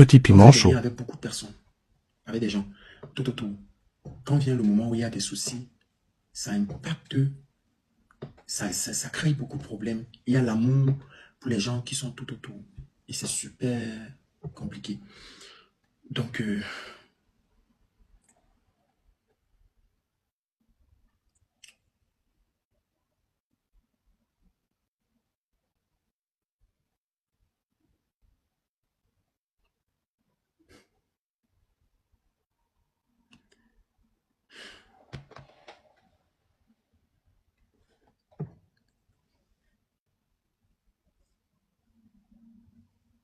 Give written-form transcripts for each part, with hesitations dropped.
petit piment chaud. Avec beaucoup de personnes, avec des gens, tout autour. Quand vient le moment où il y a des soucis, ça impacte, ça crée beaucoup de problèmes. Il y a l'amour pour les gens qui sont tout autour. Et c'est super compliqué. Donc,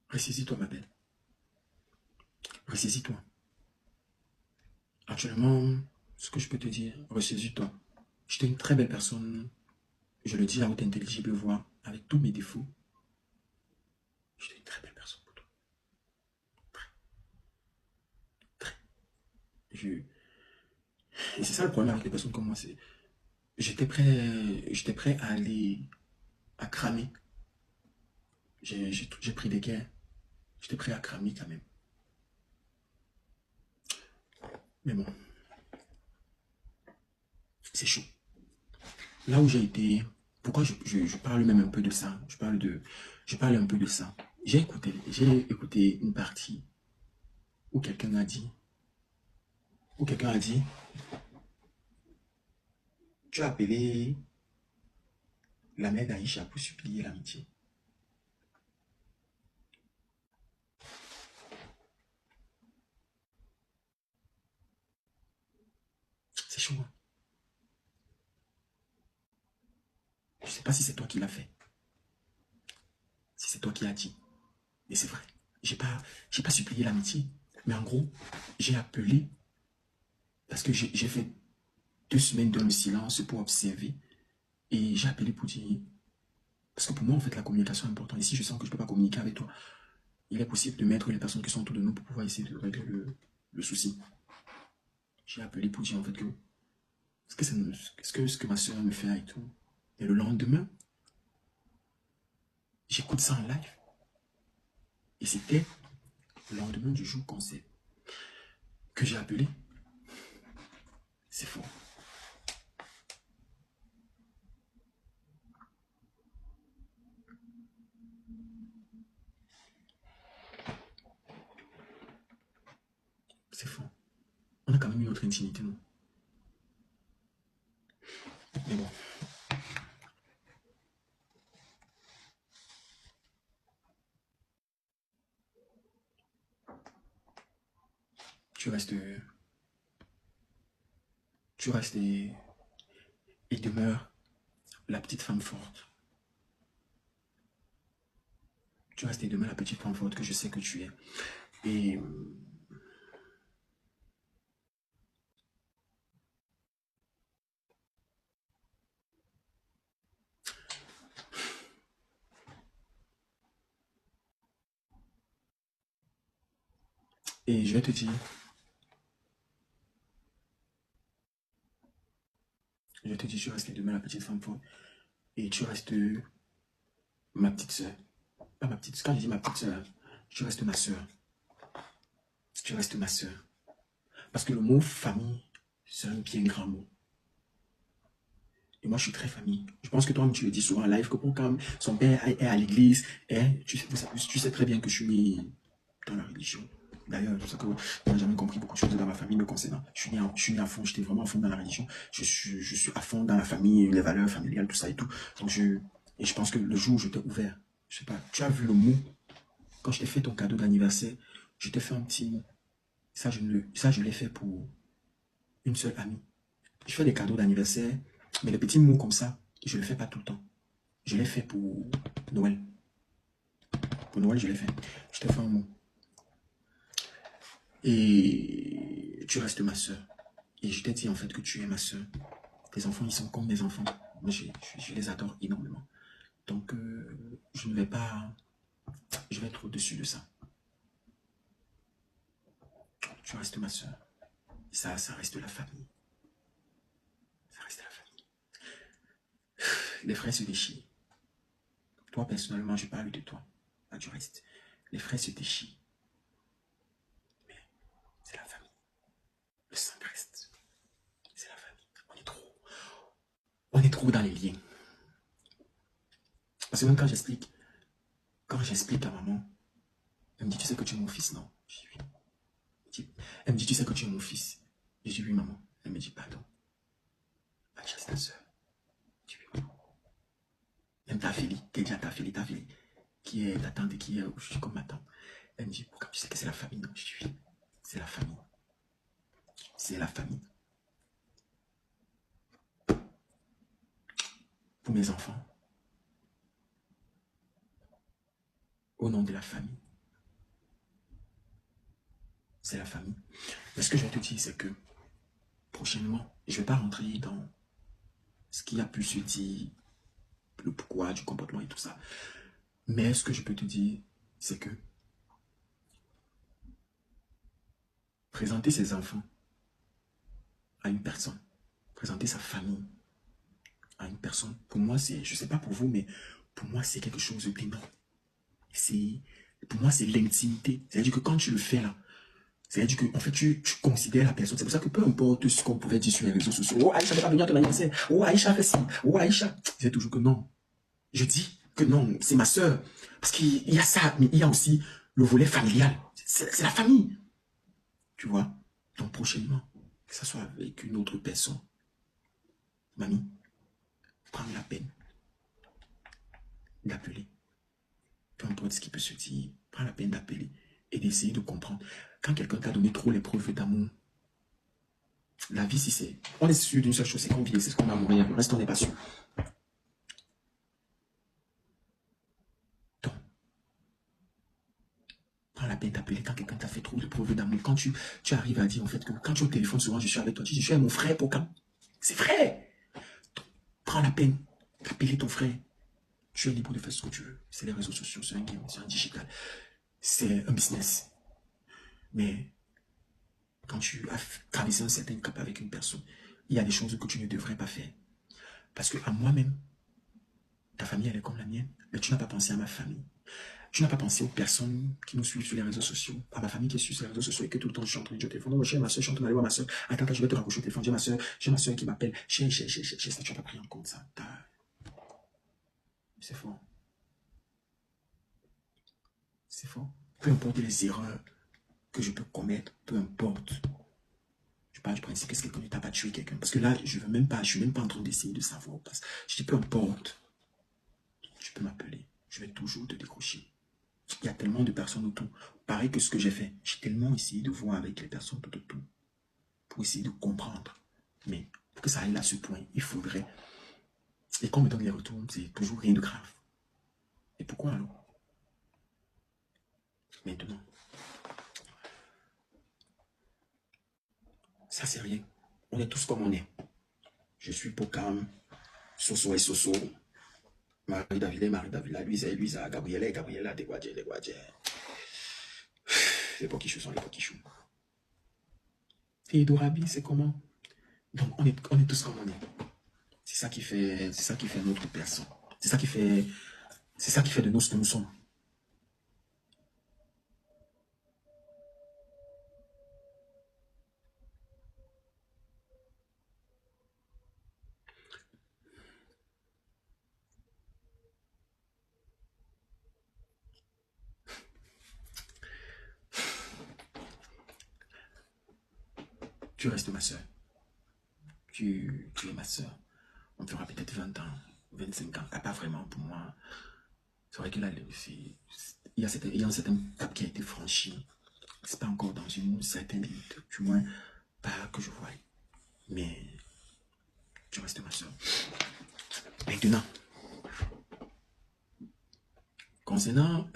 ressaisis-toi, ma belle. Ressaisis-toi. Actuellement, ce que je peux te dire, ressaisis-toi. J'étais une très belle personne. Je le dis à haute intelligible voix, avec tous mes défauts. J'étais une très belle personne pour toi. Très. Je... Et c'est ça le problème avec les personnes comme moi, c'est j'étais prêt à aller à cramer. J'ai pris des gains. J'étais prêt à cramer quand même. Mais bon, c'est chaud. Là où j'ai été, pourquoi je parle même un peu de ça, je parle un peu de ça. J'ai écouté une partie où quelqu'un a dit, tu as appelé la mère d'Aïcha pour supplier l'amitié. C'est chaud, hein? Je ne sais pas si c'est toi qui l'as fait, si c'est toi qui l'as dit. Mais c'est vrai, j'ai pas supplié l'amitié. Mais en gros, j'ai appelé parce que j'ai fait 2 semaines dans le silence pour observer. Et j'ai appelé pour dire, parce que pour moi, en fait, la communication est importante. Et si je sens que je ne peux pas communiquer avec toi, il est possible de mettre les personnes qui sont autour de nous pour pouvoir essayer de régler le souci. J'ai appelé pour dire, en fait, que ce que ma soeur me fait et tout. Et le lendemain, j'écoute ça en live. Et c'était le lendemain du jour concert que j'ai appelé. C'est fort. C'est fort. On a quand même une autre intimité, non? Mais bon. Tu restes, tu restes et demeures la petite femme forte. Tu restes et demeures la petite femme forte que je sais que tu es. Et je vais te dire, tu restes et demeures la petite femme forte. Et tu restes ma petite soeur. Pas ma petite soeur. Quand je dis ma petite soeur, tu restes ma soeur. Tu restes ma soeur. Parce que le mot famille, c'est un bien grand mot. Et moi, je suis très famille. Je pense que toi, tu le dis souvent en live, que quand son père est à l'église, tu sais très bien que je suis dans la religion. D'ailleurs, c'est ça que je n'ai jamais compris beaucoup de choses dans ma famille me concernant. Je suis né à fond, j'étais vraiment à fond dans la religion. Je suis à fond dans la famille, les valeurs familiales, tout ça et tout. Donc, et je pense que le jour où je t'ai ouvert, je sais pas, tu as vu le mot, quand je t'ai fait ton cadeau d'anniversaire, je t'ai fait un petit mot. Ça, je l'ai fait pour une seule amie. Je fais des cadeaux d'anniversaire, mais les petits mots comme ça, je ne le fais pas tout le temps. Je l'ai fait pour Noël. Pour Noël, je l'ai fait. Je t'ai fait un mot. Et tu restes ma soeur. Et je t'ai dit en fait que tu es ma soeur. Tes enfants, ils sont comme mes enfants. Moi, je les adore énormément. Donc, je ne vais pas... Je vais être au-dessus de ça. Tu restes ma soeur. Ça reste la famille. Ça reste la famille. Les frères se déchirent. Toi, personnellement, je parle de toi. Là, tu restes. Les frères se déchirent. trouve dans les liens. Parce que même quand j'explique à maman, elle me dit, tu sais que tu es mon fils, non? Je dis oui. Elle me dit, tu sais que tu es mon fils. Je dis oui, maman. Elle me dit, pardon. Aïcha, c'est ta soeur. Je dis oui, maman. Même ta fille, qui est ta fille, qui est ta tante et qui est, je suis comme ma tante. Elle me dit, pourquoi tu sais que c'est la famille, non? Je dis oui, c'est la famille. C'est la famille. Pour mes enfants, au nom de la famille, c'est la famille. Mais ce que je vais te dire, c'est que prochainement, je ne vais pas rentrer dans ce qui a pu se dire, le pourquoi du comportement et tout ça. Mais ce que je peux te dire, c'est que présenter ses enfants à une personne, présenter sa famille à une personne, pour moi, c'est, je ne sais pas pour vous, mais pour moi, c'est quelque chose d'énorme. Pour moi, c'est l'intimité. C'est-à-dire que quand tu le fais là, c'est-à-dire que en fait, tu considères la personne. C'est pour ça que peu importe ce qu'on pouvait dire sur les réseaux sociaux, oh Aïcha n'est pas venue à ton anniversaire, oh Aïcha fait ci, oh Aïcha. C'est toujours que non. Je dis que non, c'est ma soeur. Parce qu'il y a ça, mais il y a aussi le volet familial. C'est la famille. Tu vois? Donc prochainement, que ce soit avec une autre personne, mamie, prends la peine d'appeler. Peu importe ce qui peut se dire, prends la peine d'appeler et d'essayer de comprendre. Quand quelqu'un t'a donné trop les preuves d'amour, la vie, si c'est... On est sûr d'une seule chose, c'est qu'on vit, c'est ce qu'on a à mourir. Le reste, on n'est pas sûr. Donc, prends la peine d'appeler quand quelqu'un t'a fait trop de preuves d'amour. Quand tu arrives à dire, en fait, que quand tu es au téléphone, souvent, je suis avec toi, tu dis, je suis mon frère, pour quand? C'est vrai. Donc, prends la peine d'appeler ton frère. Tu es libre de faire ce que tu veux. C'est les réseaux sociaux, c'est un game, c'est un digital. C'est un business. Mais quand tu as traversé un certain cap avec une personne, il y a des choses que tu ne devrais pas faire. Parce que à moi-même, ta famille, elle est comme la mienne, mais tu n'as pas pensé à ma famille. Tu n'as pas pensé aux personnes qui nous suivent sur les réseaux sociaux, à ma famille qui suit sur les réseaux sociaux et que tout le temps je suis en train de dire au téléphone. Non, chez ma soeur, je suis en train d'aller voir ma soeur. Attends, je vais te raccrocher au téléphone. J'ai ma soeur qui m'appelle. Ça, tu n'as pas pris en compte ça. C'est fort. C'est fort. Peu importe les erreurs que je peux commettre, peu importe. Je parle du principe que c'est quelqu'un ne t'a pas tué quelqu'un. Parce que là, je ne suis même pas en train d'essayer de savoir. Parce que je dis peu importe. Tu peux m'appeler. Je vais toujours te décrocher. Il y a tellement de personnes autour. Pareil que ce que j'ai fait. J'ai tellement essayé de voir avec les personnes tout autour. Pour essayer de comprendre. Mais pour que ça aille à ce point, il faudrait... Et qu'on me donne les retours, c'est toujours rien de grave. Et pourquoi alors? Maintenant. Ça, c'est rien. On est tous comme on est. Je suis Pokam. Soso et Soso. Marie-Davila, Luisa, Gabriela, Deguadje. Les poquichous sont les poquichous. Et Dorabi, c'est comment? Donc, on est tous comme on est. C'est ça qui fait notre personne. C'est ça qui fait de nous ce que nous sommes. Tu restes ma soeur. Tu es ma soeur. On fera peut-être 20 ans, 25 ans. Ah, pas vraiment pour moi. C'est vrai que là, il y a un certain cap qui a été franchi. C'est pas encore dans une certaine limite. Du moins, pas que je voie. Mais tu restes ma soeur. Maintenant, concernant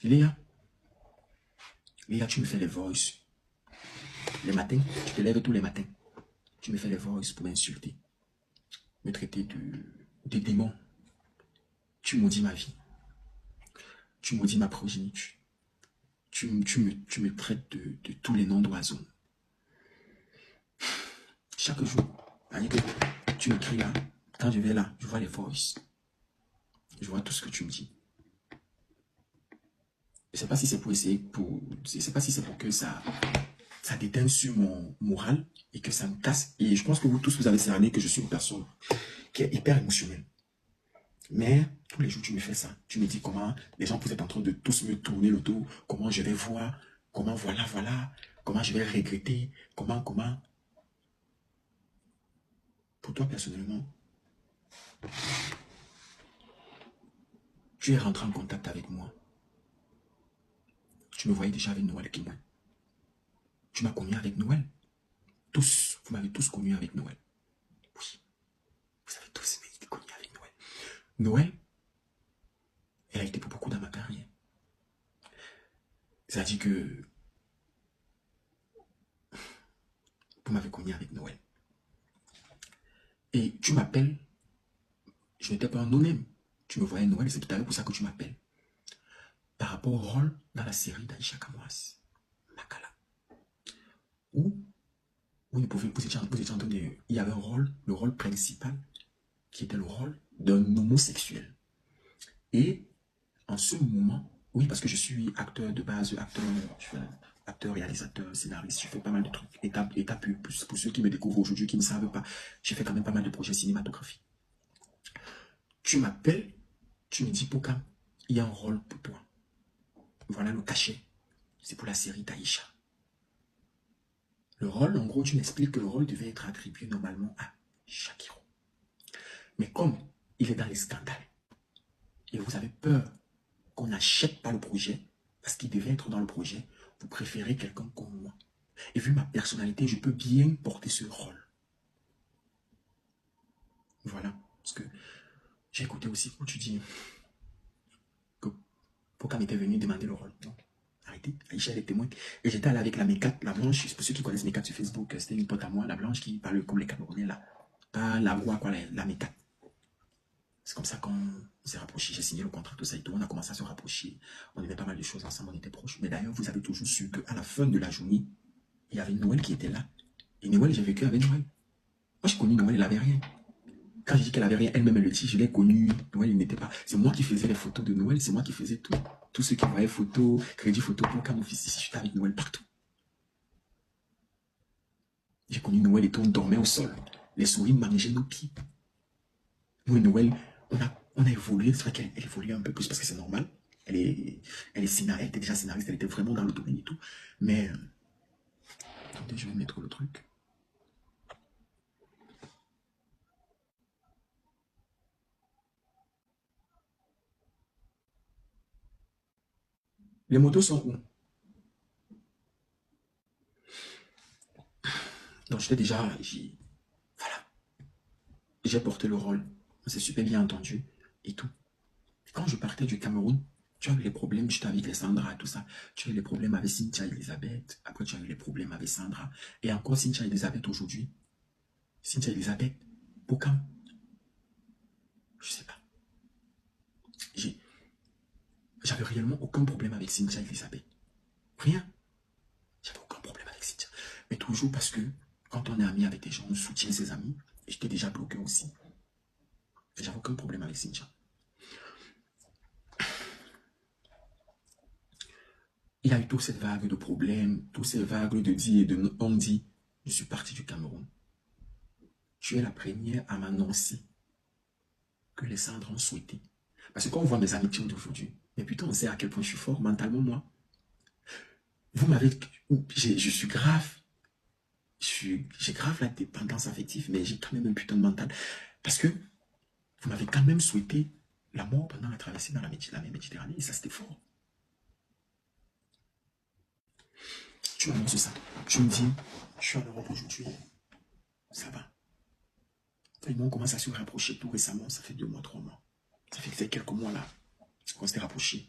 Léa. Léa, tu me fais les voices. Les matins, tu te lèves tous les matins. Tu me fais les voices pour m'insulter. Me traiter de démon. Tu maudis ma vie. Tu maudis ma progéniture. Tu me traites de tous les noms d'oiseaux. Chaque jour, tu m'écris là. Quand je vais là, je vois les voices. Je vois tout ce que tu me dis. Je ne sais pas si c'est pour essayer, je sais pas si c'est pour que ça déteint sur mon moral et que ça me casse. Et je pense que vous tous, vous avez cerné que je suis une personne qui est hyper émotionnelle. Mais tous les jours, tu me fais ça. Tu me dis comment les gens, vous êtes en train de tous me tourner le dos, comment je vais voir, comment voilà, comment je vais regretter, comment. Pour toi, personnellement, tu es rentré en contact avec moi. Tu me voyais déjà avec Noël Kimon. Tu m'as connu avec Noël. Tous, vous m'avez tous connu avec Noël. Oui, vous avez tous été connus avec Noël. Noël, elle a été pour beaucoup dans ma carrière. C'est-à-dire que vous m'avez connu avec Noël. Et tu m'appelles, je n'étais pas un no-name. Tu me voyais Noël, c'est tout à l'heure pour ça que tu m'appelles. Par rapport au rôle dans la série d'Aïcha Kamouas, Makala, où vous étiez en train de... Il y avait un rôle, le rôle principal, qui était le rôle d'un homosexuel. Et en ce moment, oui, parce que je suis acteur de base, acteur, réalisateur, scénariste, je fais pas mal de trucs. Étape pour ceux qui me découvrent aujourd'hui, qui ne savent pas, j'ai fait quand même pas mal de projets cinématographiques. Tu m'appelles, tu me dis, Pokam, il y a un rôle pour toi. Voilà le cachet. C'est pour la série d'Aïcha. Le rôle, en gros, tu m'expliques que le rôle devait être attribué normalement à Shakiro. Mais comme il est dans les scandales, et vous avez peur qu'on n'achète pas le projet, parce qu'il devait être dans le projet, vous préférez quelqu'un comme moi. Et vu ma personnalité, je peux bien porter ce rôle. Voilà. Parce que j'ai écouté aussi quand tu dis que Pokam était venu demander le rôle. Donc, arrêtez. Aïcha, elle est témoin. Et j'étais allé avec la Mécat, la blanche. Pour ceux qui connaissent Mécat sur Facebook, c'était une pote à moi, la blanche qui parle comme les Camerounais là. Pas la voix, quoi, la Mécat. C'est comme ça qu'on s'est rapprochés. J'ai signé le contrat, tout ça et tout. On a commencé à se rapprocher. On aimait pas mal de choses ensemble, on était proches. Mais d'ailleurs, vous avez toujours su qu'à la fin de la journée, il y avait Noël qui était là. Et Noël, j'ai vécu avec Noël. Moi, j'ai connu Noël, elle n'avait rien. Quand j'ai dit qu'elle avait rien, elle-même, elle le dit, je l'ai connu. Noël, il n'était pas. C'est moi qui faisais les photos de Noël, c'est moi qui faisais tout. Tous ceux qui voyaient photos, crédit photo pour quand mon fils ici, j'étais avec Noël partout. J'ai connu Noël et tout, on dormait au sol. Les souris mangeaient nos pieds. Nous et Noël, on a évolué. C'est vrai qu'elle évolue un peu plus parce que c'est normal. Elle était déjà scénariste, elle était vraiment dans le domaine et tout. Mais, attendez, je vais mettre le truc. Les motos sont où? Donc, j'étais déjà, voilà, j'ai porté le rôle. On s'est super bien entendu et tout. Quand je partais du Cameroun, tu as eu les problèmes, j'étais avec les Sandra, tout ça. Tu as eu les problèmes avec Cynthia et Elisabeth. Après, tu as eu les problèmes avec Sandra. Et encore Cynthia et Elisabeth aujourd'hui. Cynthia et Elisabeth, pour quand? Je sais pas. J'avais réellement aucun problème avec Cynthia et Elisabeth. Rien. J'avais aucun problème avec Cynthia. Mais toujours parce que quand on est ami avec des gens, on soutient ses amis. Et j'étais déjà bloqué aussi. J'avais aucun problème avec Cynthia. Il y a eu toute cette vague de problèmes, toutes ces vagues de dit et de on dit. Je suis parti du Cameroun. Tu es la première à m'annoncer que les cendres ont souhaité. Parce que quand on voit mes amitiés d'aujourd'hui, mais putain, on sait à quel point je suis fort mentalement, moi. Vous m'avez... Je suis grave. J'ai grave la dépendance affective, mais j'ai quand même un putain de mental. Parce que vous m'avez quand même souhaité la mort pendant la traversée dans la mer Méditerranée, et ça, c'était fort. Tu m'annonces ça. Tu me dis, je suis en Europe aujourd'hui. Ça va. Et nous, on commence à se rapprocher tout récemment. Ça fait 2 mois, 3 mois. Ça fait quelques mois là qu'on s'est rapproché.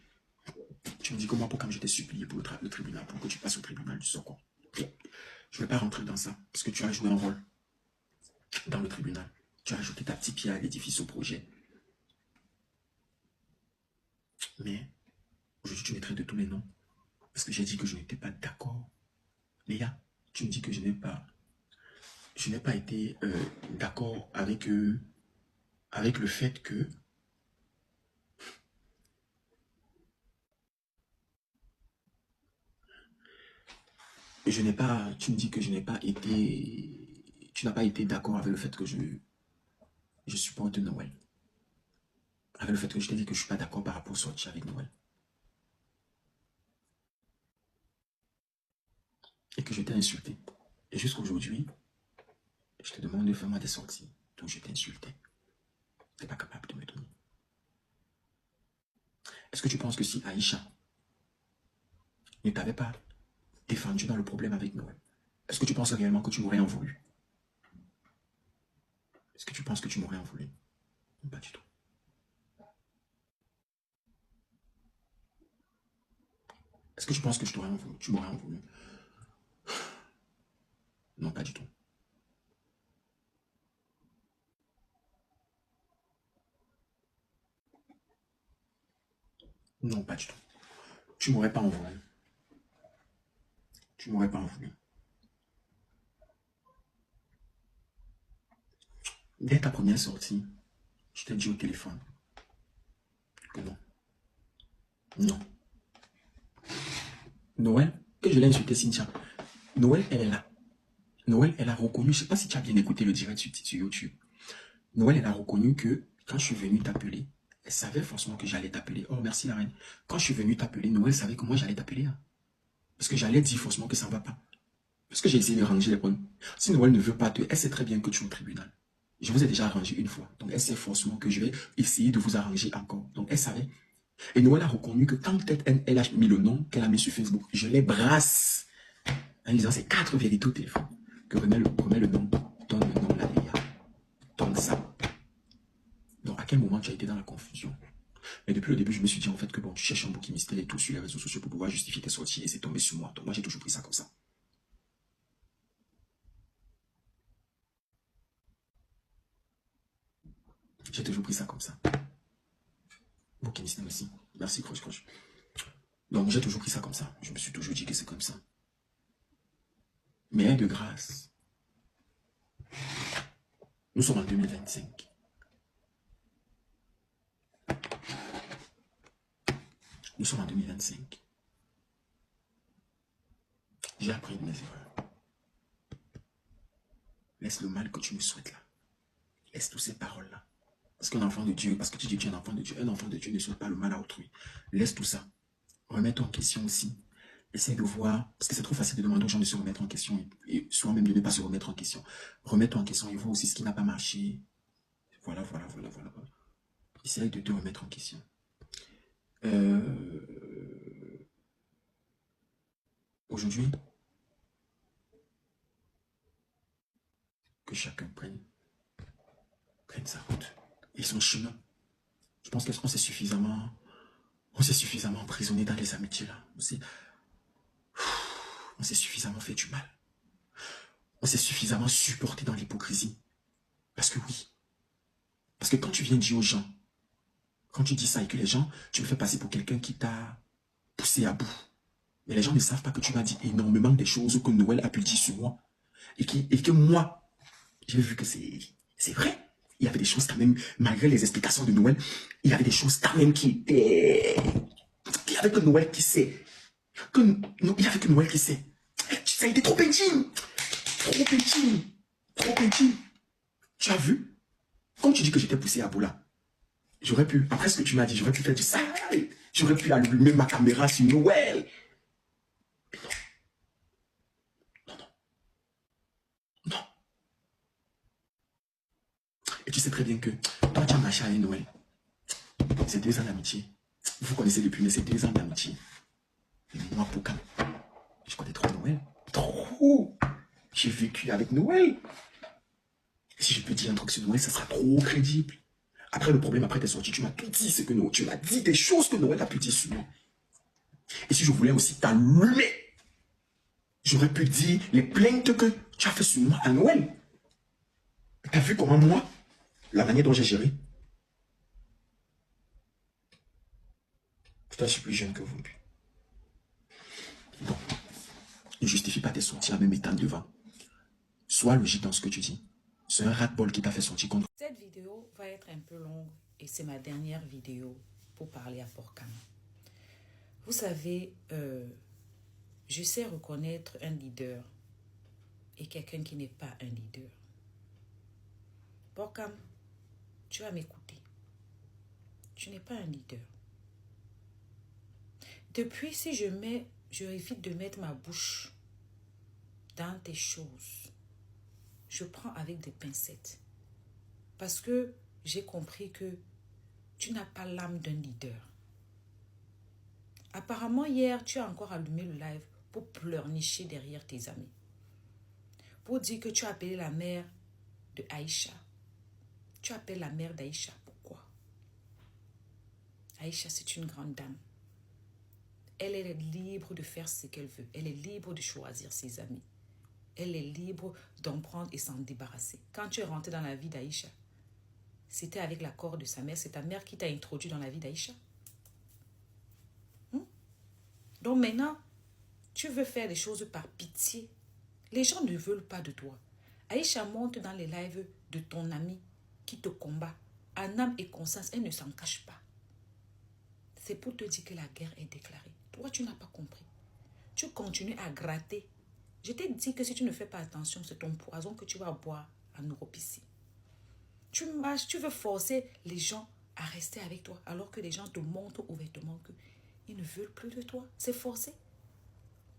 Tu me dis que moi, pour quand je t'ai supplié pour le tribunal, pour que tu passes au tribunal du Socor. Je ne vais pas rentrer dans ça, parce que tu as joué un rôle dans le tribunal. Tu as ajouté ta petite pierre à l'édifice au projet. Mais aujourd'hui, tu me traites de tous les noms. Parce que j'ai dit que je n'étais pas d'accord. Léa, tu me dis que je n'ai pas été d'accord avec le fait que je n'ai pas, tu me dis que je n'ai pas été, tu n'as pas été d'accord avec le fait que je supporte Noël. Avec le fait que je t'ai dit que je ne suis pas d'accord par rapport au sortir avec Noël. Et que je t'ai insulté. Et jusqu'aujourd'hui, je te demande de faire moi des sorties. Donc je t'ai insulté. Tu n'es pas capable de me donner. Est-ce que tu penses que si Aïcha ne t'avait pas défendu dans le problème avec Noël, est-ce que tu penses réellement que tu m'aurais en voulu? Est-ce que tu penses que tu m'aurais en voulu? Pas du tout. Est-ce que tu penses que je t'aurais en voulu? Tu m'aurais en voulu? Non, pas du tout. Non, pas du tout. Tu m'aurais pas en voulu. Tu m'aurais pas en voulu. Dès ta première sortie, je t'ai dit au téléphone que non. Non. Noël, que je l'ai insulté, Cynthia. Noël, elle est là. Noël, elle a reconnu, je ne sais pas si tu as bien écouté le direct sur YouTube. Noël, elle a reconnu que quand je suis venu t'appeler, elle savait forcément que j'allais t'appeler. Oh, merci la reine. Quand je suis venu t'appeler, Noël savait que moi j'allais t'appeler. Hein. Parce que j'allais dire forcément que ça ne va pas. Parce que j'ai essayé de ranger les problèmes. Si Noël ne veut pas te... Elle sait très bien que tu es au tribunal. Je vous ai déjà arrangé une fois. Donc elle sait forcément que je vais essayer de vous arranger encore. Donc elle savait. Et Noël a reconnu que quand peut-être elle a mis le nom qu'elle a mis sur Facebook, je les brasse en disant c'est 4 vérités au téléphone. Que remets le nom, donne le nom là derrière. Donne ça. Donc à quel moment tu as été dans la confusion? Mais depuis le début, je me suis dit en fait que bon, tu cherches un bouc mystère et tout sur les réseaux sociaux pour pouvoir justifier tes sorties et c'est tombé sur moi. Donc moi j'ai toujours pris ça comme ça. J'ai toujours pris ça comme ça. Bouc mystère aussi. Merci, croche, croche. Donc j'ai toujours pris ça comme ça. Je me suis toujours dit que c'est comme ça. Mais de grâce, nous sommes en 2025. Nous sommes en 2025. J'ai appris de mes erreurs. Laisse le mal que tu me souhaites là. Laisse toutes ces paroles-là. Parce qu'un enfant de Dieu, parce que tu dis que tu es un enfant de Dieu ne souhaite pas le mal à autrui. Laisse tout ça. Remets-toi en question aussi. Essaye de voir, parce que c'est trop facile de demander aux gens de se remettre en question et soi-même de ne pas se remettre en question. Remets-toi en question et vois aussi ce qui n'a pas marché. Voilà. Essaye de te remettre en question. Aujourd'hui, que chacun prenne sa route et son chemin. Je pense qu'on s'est suffisamment emprisonné dans les amitiés là. On s'est suffisamment fait du mal. On s'est suffisamment supporté dans l'hypocrisie. Parce que oui. Parce que quand tu viens dire aux gens, quand tu dis ça et que les gens, tu me fais passer pour quelqu'un qui t'a poussé à bout. Mais les gens ne savent pas que tu m'as dit énormément des choses que Noël a pu dire sur moi. Et que moi, j'ai vu que c'est vrai. Il y avait des choses quand même, malgré les explications de Noël, il y avait des choses quand même qui étaient... Il n'y avait que Noël qui sait. Il n'y avait que Noël qui sait. Ça a été trop intime. Trop intime. Trop intime. Tu as vu? Quand tu dis que j'étais poussé à bout là, j'aurais pu, après ce que tu m'as dit, j'aurais pu faire du sale. J'aurais pu allumer ma caméra sur Noël. Mais non. Non. Et tu sais très bien que toi, tu as marché avec Noël. C'est 2 ans d'amitié. Vous connaissez depuis, mais c'est 2 ans d'amitié. Et moi, pour quand je connais trop Noël. Trop. J'ai vécu avec Noël. Et si je peux dire un truc sur Noël, ça sera trop crédible. Après le problème, après tes sorties, tu m'as tout dit ce que Noël, tu m'as dit des choses que Noël a pu dire sur moi. Et si je voulais aussi t'allumer, j'aurais pu dire les plaintes que tu as fait sur moi à Noël. Tu as vu comment moi, la manière dont j'ai géré. Putain, je suis plus jeune que vous. Donc, ne justifie pas tes sorties en me mettant devant. Sois logique dans ce que tu dis. C'est un rat-ball qui t'a fait sortir contre. Cette vidéo va être un peu longue et c'est ma dernière vidéo pour parler à Porcam. Vous savez, Je sais reconnaître un leader et quelqu'un qui n'est pas un leader. Borkam, tu vas m'écouter. Tu n'es pas un leader. Depuis, si je évite de mettre ma bouche dans tes choses, je prends avec des pincettes. Parce que j'ai compris que tu n'as pas l'âme d'un leader. Apparemment, hier, tu as encore allumé le live pour pleurnicher derrière tes amis. Pour dire que tu as appelé la mère de Aïcha. Tu appelles la mère d'Aïcha. Pourquoi? Aïcha, c'est une grande dame. Elle est libre de faire ce qu'elle veut. Elle est libre de choisir ses amis. Elle est libre d'en prendre et s'en débarrasser. Quand tu es rentré dans la vie d'Aïcha, c'était avec l'accord de sa mère. C'est ta mère qui t'a introduit dans la vie d'Aïcha. Donc maintenant, tu veux faire des choses par pitié. Les gens ne veulent pas de toi. Aïcha monte dans les lives de ton ami qui te combat. En âme et conscience, elle ne s'en cache pas. C'est pour te dire que la guerre est déclarée. Toi, tu n'as pas compris. Tu continues à gratter. Je t'ai dit que si tu ne fais pas attention, c'est ton poison que tu vas boire en Europe ici. Tu marches, tu veux forcer les gens à rester avec toi alors que les gens te montrent ouvertement qu'ils ne veulent plus de toi. C'est forcé.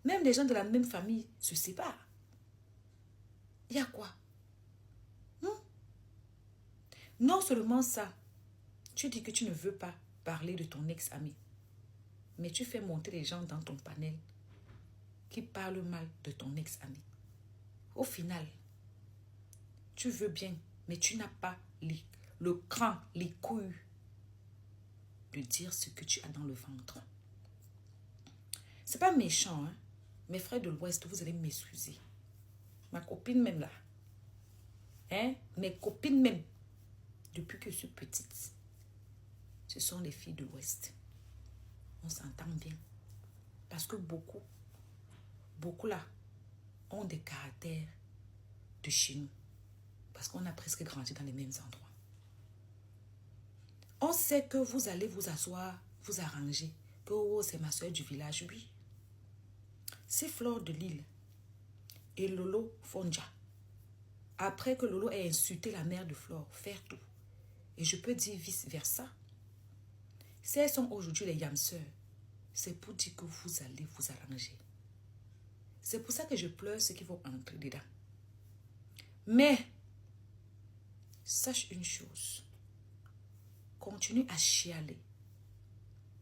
Même les gens de la même famille se séparent. Il y a quoi? Non seulement ça, tu dis que tu ne veux pas parler de ton ex-ami, mais tu fais monter les gens dans ton panel qui parlent mal de ton ex-ami. Au final, tu veux bien, mais tu n'as pas le cran, les couilles de dire ce que tu as dans le ventre. C'est pas méchant, hein? Mes frères de l'Ouest, vous allez m'excuser. Ma copine même là. Hein? Mes copines même. Depuis que je suis petite. Ce sont les filles de l'Ouest. On s'entend bien. Parce que beaucoup là, ont des caractères de chez nous. Parce qu'on a presque grandi dans les mêmes endroits. On sait que vous allez vous asseoir, vous arranger. Que oh, c'est ma soeur du village, oui. C'est Fleur de Lille et Lolo Fonja. Après que Lolo ait insulté la mère de Flore, faire tout. Et je peux dire vice-versa. Si elles sont aujourd'hui les yamseurs, c'est pour dire que vous allez vous arranger. C'est pour ça que je pleure ceux qui vont entrer dedans. Mais, sache une chose. Continue à chialer.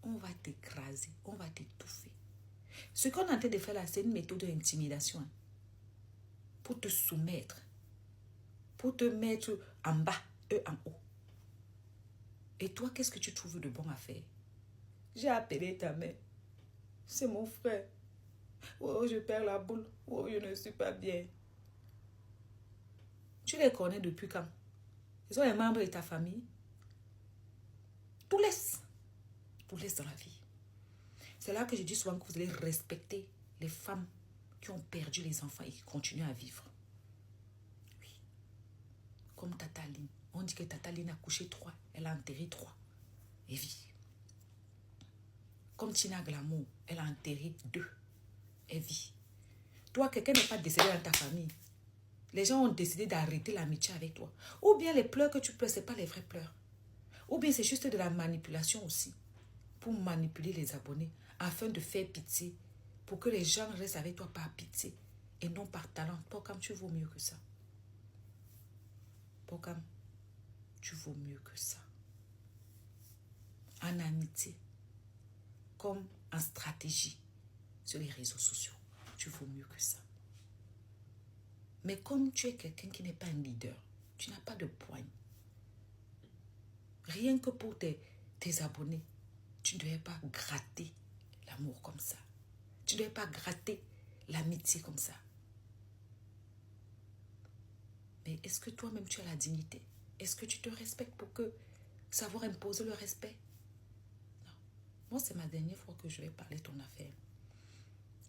On va t'écraser, on va t'étouffer. Ce qu'on est en train de faire là, c'est une méthode d'intimidation. Hein, pour te soumettre. Pour te mettre en bas, eux en haut. Et toi, qu'est-ce que tu trouves de bon à faire? J'ai appelé ta mère. C'est mon frère. Oh, je perds la boule. Oh, je ne suis pas bien. Tu les connais depuis quand? Ils sont les membres de ta famille. Tout laisse. Tout laisse dans la vie. C'est là que je dis souvent que vous allez respecter les femmes qui ont perdu les enfants et qui continuent à vivre. Oui. Comme Tata Line. On dit que Tata Line a couché 3. Elle a enterré 3. Et vit. Comme Tina Glamour, elle a enterré 2. Elle vit. Toi, quelqu'un n'est pas décédé dans ta famille. Les gens ont décidé d'arrêter l'amitié avec toi. Ou bien les pleurs que tu pleures, ce n'est pas les vrais pleurs. Ou bien c'est juste de la manipulation aussi. Pour manipuler les abonnés. Afin de faire pitié. Pour que les gens restent avec toi par pitié. Et non par talent. Borkam, tu vaux mieux que ça. Borkam, tu vaux mieux que ça. En amitié. Comme en stratégie. Sur les réseaux sociaux. Tu vaux mieux que ça. Mais comme tu es quelqu'un qui n'est pas un leader, tu n'as pas de poigne. Rien que pour tes abonnés, tu ne devais pas gratter l'amour comme ça. Tu ne devais pas gratter l'amitié comme ça. Mais est-ce que toi-même tu as la dignité? Est-ce que tu te respectes pour savoir imposer le respect? Non. Moi, c'est ma dernière fois que je vais parler de ton affaire.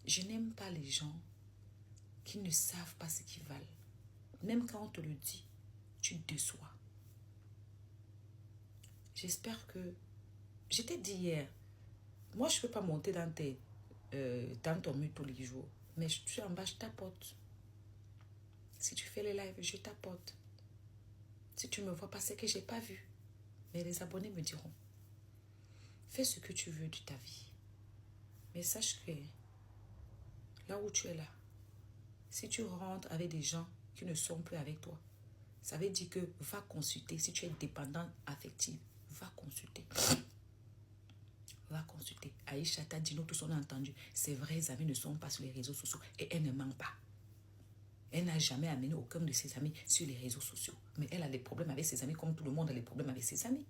Je n'aime pas les gens qui ne savent pas ce qu'ils valent. Même quand on te le dit, tu te déçois. J'espère que... Je t'ai dit hier, moi je ne peux pas monter dans tes dans ton mur tous les jours. Mais je suis en bas, je t'apporte. Si tu fais les lives, je t'apporte. Si tu ne me vois pas, c'est que je n'ai pas vu. Mais les abonnés me diront, fais ce que tu veux de ta vie. Mais sache que là où tu es là, si tu rentres avec des gens qui ne sont plus avec toi, ça veut dire que va consulter. Si tu es dépendante affective, va consulter. Va consulter. Aïcha t'a dit, nous tous on a entendu, ses vrais amis ne sont pas sur les réseaux sociaux et elle ne ment pas. Elle n'a jamais amené aucun de ses amis sur les réseaux sociaux. Mais elle a des problèmes avec ses amis comme tout le monde a des problèmes avec ses amis.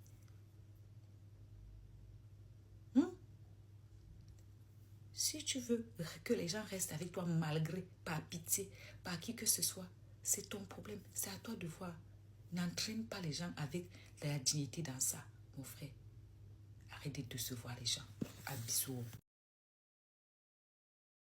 Si tu veux que les gens restent avec toi malgré, par pitié, par qui que ce soit, c'est ton problème. C'est à toi de voir. N'entraîne pas les gens avec la dignité dans ça, mon frère. Arrête de décevoir les gens. À bisous.